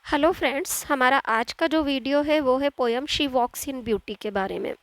Hello friends, हमारा आज का जो वीडियो है वो है poem she walks in beauty के बारे में।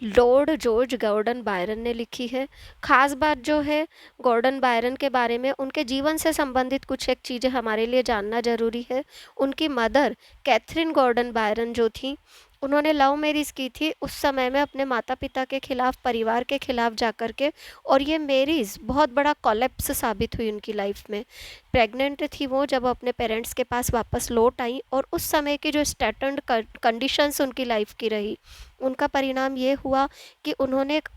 लॉर्ड जॉर्ज गॉर्डन बायरन ने लिखी है। ख़ास बात जो है गॉर्डन बायरन के बारे में, उनके जीवन से संबंधित कुछ एक चीज़ें हमारे लिए जानना ज़रूरी है। उनकी मदर कैथरीन गॉर्डन बायरन जो थी, उन्होंने लव मैरिज की थी उस समय में अपने माता पिता के खिलाफ, परिवार के खिलाफ जाकर के, और ये मैरिज बहुत बड़ा कोलैप्स साबित हुई उनकी लाइफ में। प्रेग्नेंट थी वो जब अपने पेरेंट्स के पास वापस लौट आई, और उस समय की जो स्टैटर्ड कंडीशंस उनकी लाइफ की रही, उनका परिणाम ये हुआ कि उन्होंने एक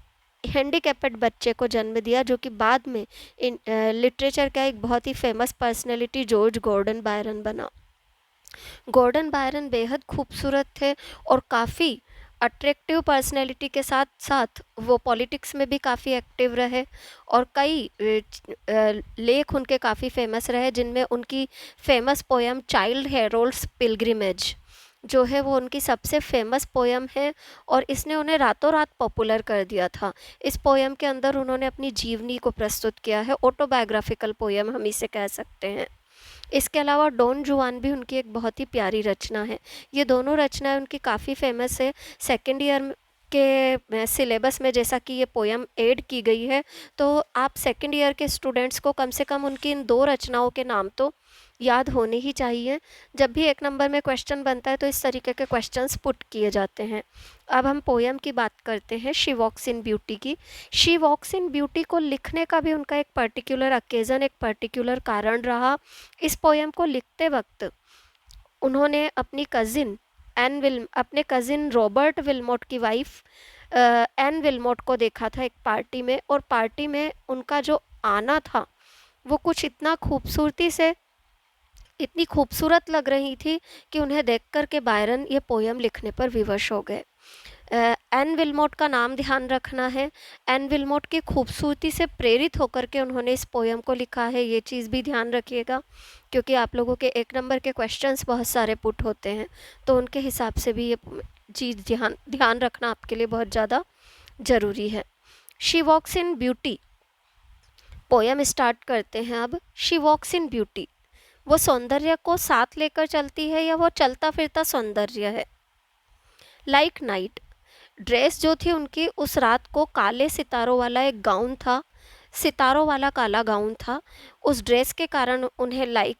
हैंडीकैप्ड बच्चे को जन्म दिया, जो कि बाद में इन लिटरेचर का एक बहुत ही famous personality George Gordon Byron बना। गॉर्डन बायरन बेहद खूबसूरत थे और काफ़ी अट्रैक्टिव पर्सनैलिटी के साथ साथ वो पॉलिटिक्स में भी काफ़ी एक्टिव रहे, और कई लेख उनके काफ़ी फेमस रहे, जिनमें उनकी famous poem child Harold's pilgrimage जो है वो उनकी सबसे फेमस पोयम है, और इसने उन्हें रातों रात पॉपुलर कर दिया था। इस पोयम के अंदर उन्होंने अपनी जीवनी को प्रस्तुत किया है, ऑटोबायोग्राफिकल पोयम हम इसे कह सकते हैं। इसके अलावा डॉन जुआन भी उनकी एक बहुत ही प्यारी रचना है। ये दोनों रचनाएं उनकी काफ़ी फेमस है। सेकेंड ईयर के सिलेबस में जैसा कि ये पोयम ऐड की गई है, तो आप सेकेंड ईयर के स्टूडेंट्स को कम से कम उनकी इन दो रचनाओं के नाम तो याद होने ही चाहिए। जब भी एक नंबर में क्वेश्चन बनता है तो इस तरीके के क्वेश्चंस पुट किए जाते हैं। अब हम पोयम की बात करते हैं, शी वॉक्स इन ब्यूटी की। शी वॉक्स इन ब्यूटी को लिखने का भी उनका एक पर्टिकुलर ओकेज़न, एक पर्टिकुलर कारण रहा। इस पोयम को लिखते वक्त उन्होंने अपने कज़िन रॉबर्ट विल्मोट की वाइफ एन विल्मोट को देखा था एक पार्टी में, और पार्टी में उनका जो आना था वो कुछ इतनी खूबसूरत लग रही थी कि उन्हें देखकर के बायरन ये पोयम लिखने पर विवश हो गए। एन विल्मोट का नाम ध्यान रखना है। एन विल्मोट की खूबसूरती से प्रेरित होकर के उन्होंने इस पोयम को लिखा है, ये चीज़ भी ध्यान रखिएगा, क्योंकि आप लोगों के एक नंबर के क्वेश्चंस बहुत सारे पुट होते हैं, तो उनके हिसाब से भी ये चीज़ ध्यान रखना आपके लिए बहुत ज़्यादा ज़रूरी है। She walks in beauty poem start करते हैं अब। शी वॉक्स इन ब्यूटी, वो सौंदर्य को साथ लेकर चलती है या वो चलता फिरता सौंदर्य है। लाइक नाइट, ड्रेस जो थी उनकी उस रात को काले सितारों वाला एक गाउन था, सितारों वाला काला गाउन था। उस ड्रेस के कारण उन्हें लाइक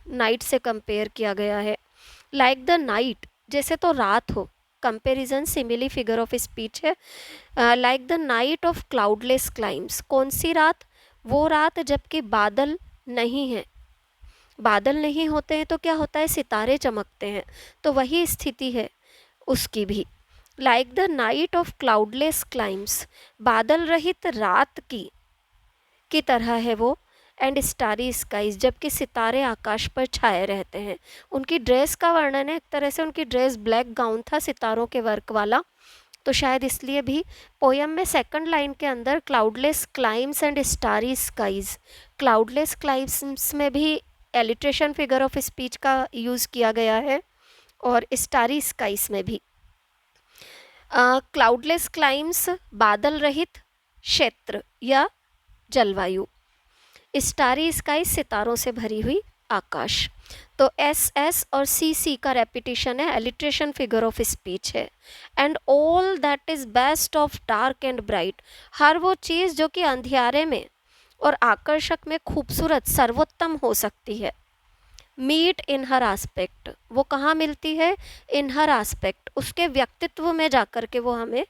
नाइट से कंपेयर किया गया है। लाइक द नाइट, जैसे तो रात हो, comparison simile figure of speech है। Like the night of cloudless climes, कौन सी रात? वो रात जबकि बादल नहीं है। बादल नहीं होते हैं तो क्या होता है? सितारे चमकते हैं, तो वही स्थिति है उसकी भी। Like the night of cloudless climbs, बादल रहित रात की तरह है वो। एंड स्टारी स्काईज, जबकि सितारे आकाश पर छाए रहते हैं। उनकी ड्रेस का वर्णन है, एक तरह से उनकी ड्रेस ब्लैक गाउन था सितारों के वर्क वाला, तो शायद इसलिए भी पोयम में सेकंड लाइन के अंदर cloudless climes and starry skies, cloudless climes में भी एलिट्रेशन फिगर ऑफ स्पीच का यूज़ किया गया है, और स्टारी स्काईज में भी। क्लाउडलेस क्लाइम्स, बादल रहित क्षेत्र या जलवायु। स्टारी स्काई, सितारों से भरी हुई आकाश। तो एस एस और सी सी का रेपिटेशन है, एलिट्रेशन फिगर ऑफ स्पीच है। And all that is best of dark and bright, हर वो चीज़ जो कि अंधियारे में और आकर्षक में खूबसूरत, सर्वोत्तम हो सकती है। मीट इन हर आस्पेक्ट, वो कहाँ मिलती है? इन हर आस्पेक्ट, उसके व्यक्तित्व में जाकर के वो हमें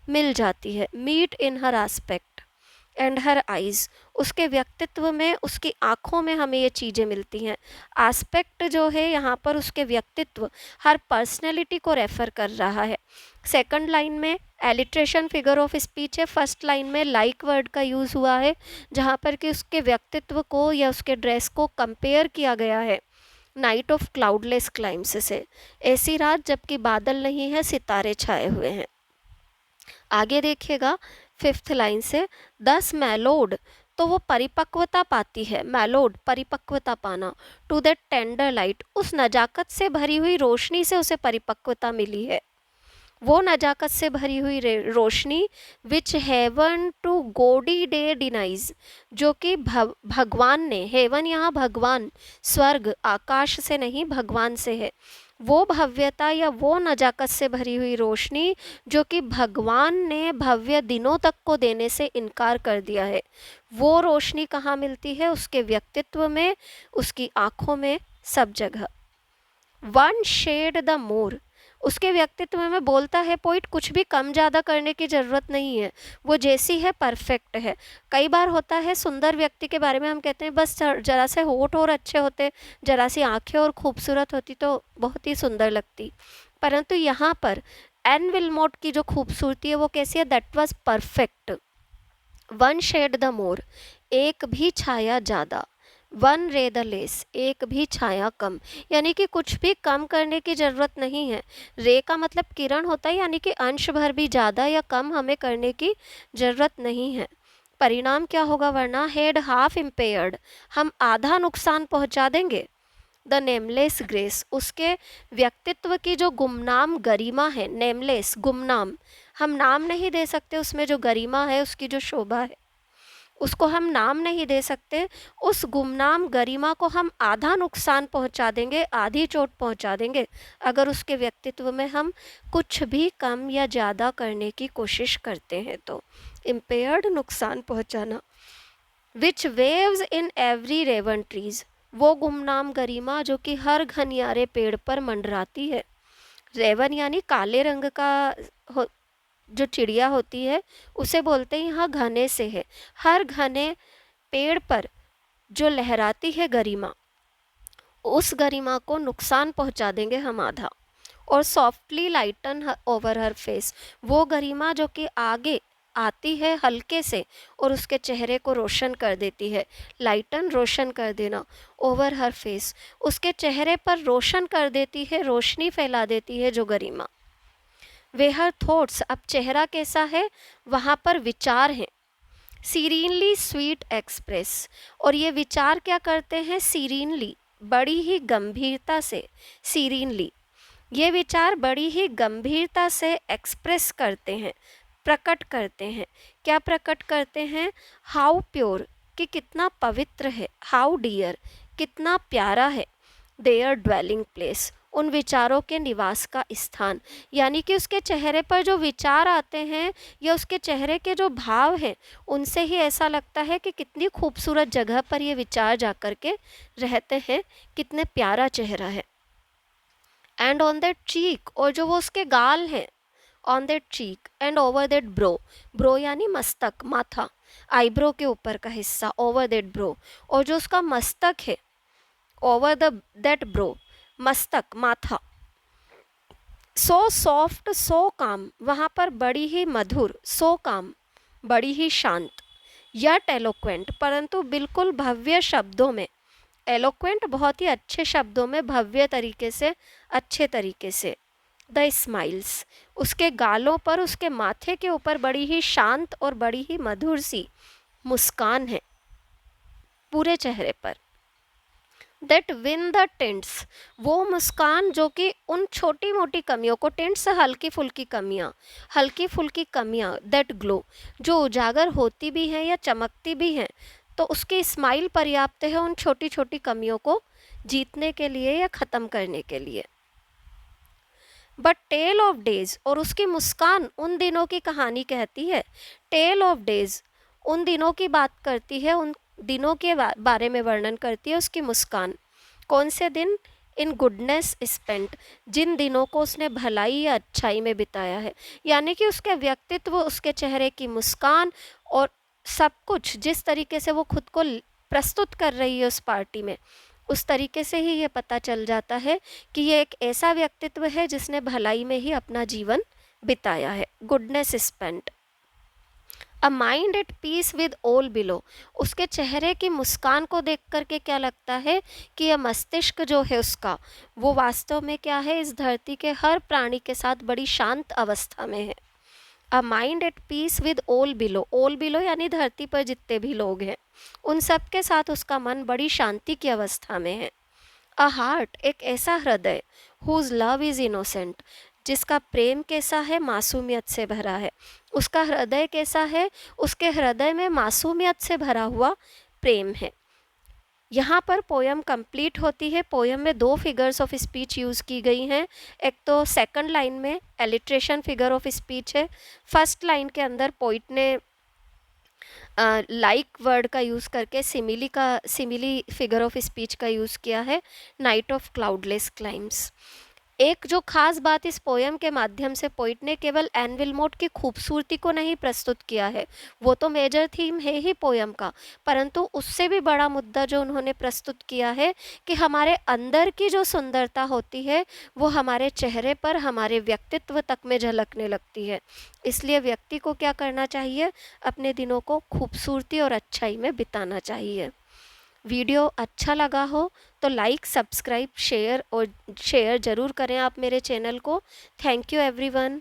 मिल जाती है। Meet in her aspect and her eyes, उसके व्यक्तित्व में, उसकी आँखों में हमें ये चीज़ें मिलती हैं। आस्पेक्ट जो है यहाँ पर उसके व्यक्तित्व, हर पर्सनैलिटी को रेफ़र कर रहा है। सेकंड लाइन में एलिट्रेशन फिगर ऑफ स्पीच है, फर्स्ट लाइन में लाइक वर्ड का यूज़ हुआ है, जहाँ पर कि उसके व्यक्तित्व को या उसके ड्रेस को कंपेयर किया गया है नाइट ऑफ क्लाउडलेस क्लाइम्स से, ऐसी रात जबकि बादल नहीं है, सितारे छाए हुए हैं। आगे देखिएगा फिफ्थ लाइन से, 10 मैलोड, तो वो परिपक्वता पाती है। मैलोड, परिपक्वता पाना। टू दैट टेंडर लाइट, उस नजाकत से भरी हुई रोशनी से उसे परिपक्वता मिली है। वो नजाकत से भरी हुई रोशनी विच हेवन टू गोडी डे डिनाइज, जो कि भगवान ने, हेवन यहाँ भगवान, स्वर्ग आकाश से नहीं भगवान से है, वो भव्यता या वो नजाकत से भरी हुई रोशनी जो कि भगवान ने भव्य दिनों तक को देने से इनकार कर दिया है, वो रोशनी कहाँ मिलती है? उसके व्यक्तित्व में, उसकी आँखों में, सब जगह। वन शेड द मोर, उसके व्यक्तित्व में बोलता है पोइट, कुछ भी कम ज़्यादा करने की ज़रूरत नहीं है, वो जैसी है परफेक्ट है। कई बार होता है सुंदर व्यक्ति के बारे में हम कहते हैं बस जरा से होठ और अच्छे होते, जरा सी आंखें और खूबसूरत होती तो बहुत ही सुंदर लगती, परंतु यहाँ पर एन विल्मोट की जो खूबसूरती है वो कैसी है? That was perfect. One shade the more, एक भी छाया ज़्यादा, वन रे द लेस, एक भी छाया कम, यानी कि कुछ भी कम करने की ज़रूरत नहीं है। रे का मतलब किरण होता है, यानी कि अंश भर भी ज़्यादा या कम हमें करने की ज़रूरत नहीं है। परिणाम क्या होगा वरना? हेड हाफ इम्पेयर्ड, हम आधा नुकसान पहुंचा देंगे। द नेमलेस ग्रेस, उसके व्यक्तित्व की जो गुमनाम गरिमा है, नेमलेस गुमनाम, हम नाम नहीं दे सकते, उसमें जो गरिमा है, उसकी जो शोभा है, उसको हम नाम नहीं दे सकते, उस गुमनाम गरिमा को हम आधा नुकसान पहुंचा देंगे, आधी चोट पहुंचा देंगे अगर उसके व्यक्तित्व में हम कुछ भी कम या ज़्यादा करने की कोशिश करते हैं तो। इम्पेयर्ड, नुकसान पहुंचाना। Which waves in every raven trees, वो गुमनाम गरिमा जो कि हर घनियारे पेड़ पर मंडराती है। रेवन यानी काले रंग का जो चिड़िया होती है उसे बोलते हैं यहाँ घने से है, हर घने पेड़ पर जो लहराती है गरिमा, उस गरिमा को नुकसान पहुंचा देंगे हम आधा। और सॉफ्टली लाइटन ओवर हर फेस, वो गरिमा जो कि आगे आती है हल्के से और उसके चेहरे को रोशन कर देती है। लाइटन, रोशन कर देना, ओवर हर फेस, उसके चेहरे पर रोशन कर देती है, रोशनी फैला देती है जो गरिमा। वे हर थॉट्स, अब चेहरा कैसा है? वहाँ पर विचार हैं। सीरीनली स्वीट एक्सप्रेस, और ये विचार क्या करते हैं? सीरीनली, बड़ी ही गंभीरता से, सीरीनली, ये विचार बड़ी ही गंभीरता से एक्सप्रेस करते हैं, प्रकट करते हैं। क्या प्रकट करते हैं? हाउ प्योर, कि कितना पवित्र है, हाउ डियर, कितना प्यारा है, देयर ड्वेलिंग प्लेस, उन विचारों के निवास का स्थान, यानी कि उसके चेहरे पर जो विचार आते हैं या उसके चेहरे के जो भाव हैं उनसे ही ऐसा लगता है कि कितनी खूबसूरत जगह पर ये विचार जा कर के रहते हैं, कितने प्यारा चेहरा है। एंड ऑन दैट चीक, और जो वो उसके गाल हैं, on that cheek, and over that bro, bro यानी मस्तक, माथा, आईब्रो के ऊपर का हिस्सा, ओवर दैट ब्रो, और जो उसका मस्तक है, ओवर दैट ब्रो, मस्तक, माथा। सो सॉफ्ट सो काम, वहाँ पर बड़ी ही मधुर, सो काम, बड़ी ही शांत, यट एलोक्वेंट, परंतु बिल्कुल भव्य शब्दों में, एलोक्वेंट बहुत ही अच्छे शब्दों में, भव्य तरीके से, अच्छे तरीके से। द स्माइल्स, उसके गालों पर, उसके माथे के ऊपर बड़ी ही शांत और बड़ी ही मधुर सी मुस्कान है पूरे चेहरे पर। दैट विन द टेंट्स, वो मुस्कान जो कि उन छोटी मोटी कमियों को, टेंट्स से हल्की फुल्की कमियाँ, हल्की फुल्की कमियाँ, दैट ग्लो, जो उजागर होती भी हैं या चमकती भी हैं, तो उसकी स्माइल पर्याप्त है उन छोटी छोटी कमियों को जीतने के लिए या ख़त्म करने के लिए। बट टेल ऑफ डेज, और उसकी मुस्कान उन दिनों की कहानी कहती है। टेल ऑफ डेज, उन दिनों की बात करती है, उन दिनों के बारे में वर्णन करती है उसकी मुस्कान। कौन से दिन? इन गुडनेस स्पेंट, जिन दिनों को उसने भलाई या अच्छाई में बिताया है, यानी कि उसके व्यक्तित्व, उसके चेहरे की मुस्कान और सब कुछ, जिस तरीके से वो खुद को प्रस्तुत कर रही है उस पार्टी में, उस तरीके से ही ये पता चल जाता है कि ये एक ऐसा व्यक्तित्व है जिसने भलाई में ही अपना जीवन बिताया है। Goodness spent. A mind at peace with all below, उसके चेहरे की मुस्कान को देख करके क्या लगता है कि यह मस्तिष्क जो है उसका, वो वास्तव में क्या है? इस धरती के हर प्राणी के साथ बड़ी शांत अवस्था में है। A mind at peace with all below यानी धरती पर जितने भी लोग हैं उन सब के साथ उसका मन बड़ी शांति की अवस्था में है। अ हार्ट, एक ऐसा हृदय, हुज लव इज इनोसेंट, जिसका प्रेम कैसा है, मासूमियत से भरा है। उसका हृदय कैसा है, उसके हृदय में मासूमियत से भरा हुआ प्रेम है। यहाँ पर पोयम कंप्लीट होती है। पोयम में 2 फिगर्स ऑफ स्पीच यूज़ की गई हैं। एक तो सेकंड लाइन में एलिट्रेशन फिगर ऑफ स्पीच है। फर्स्ट लाइन के अंदर पोइट ने लाइक वर्ड का यूज़ करके सिमिली फिगर ऑफ स्पीच का यूज़ किया है, नाइट ऑफ क्लाउडलेस क्लाइम्स। एक जो खास बात इस पोयम के माध्यम से पोइट ने केवल एन विल्मोट की खूबसूरती को नहीं प्रस्तुत किया है, वो तो मेजर थीम है ही पोयम का, परंतु उससे भी बड़ा मुद्दा जो उन्होंने प्रस्तुत किया है कि हमारे अंदर की जो सुंदरता होती है वो हमारे चेहरे पर, हमारे व्यक्तित्व तक में झलकने लगती है। इसलिए व्यक्ति को क्या करना चाहिए, अपने दिनों को खूबसूरती और अच्छाई में बिताना चाहिए। वीडियो अच्छा लगा हो तो लाइक, सब्सक्राइब, शेयर ज़रूर करें आप मेरे चैनल को। Thank you everyone.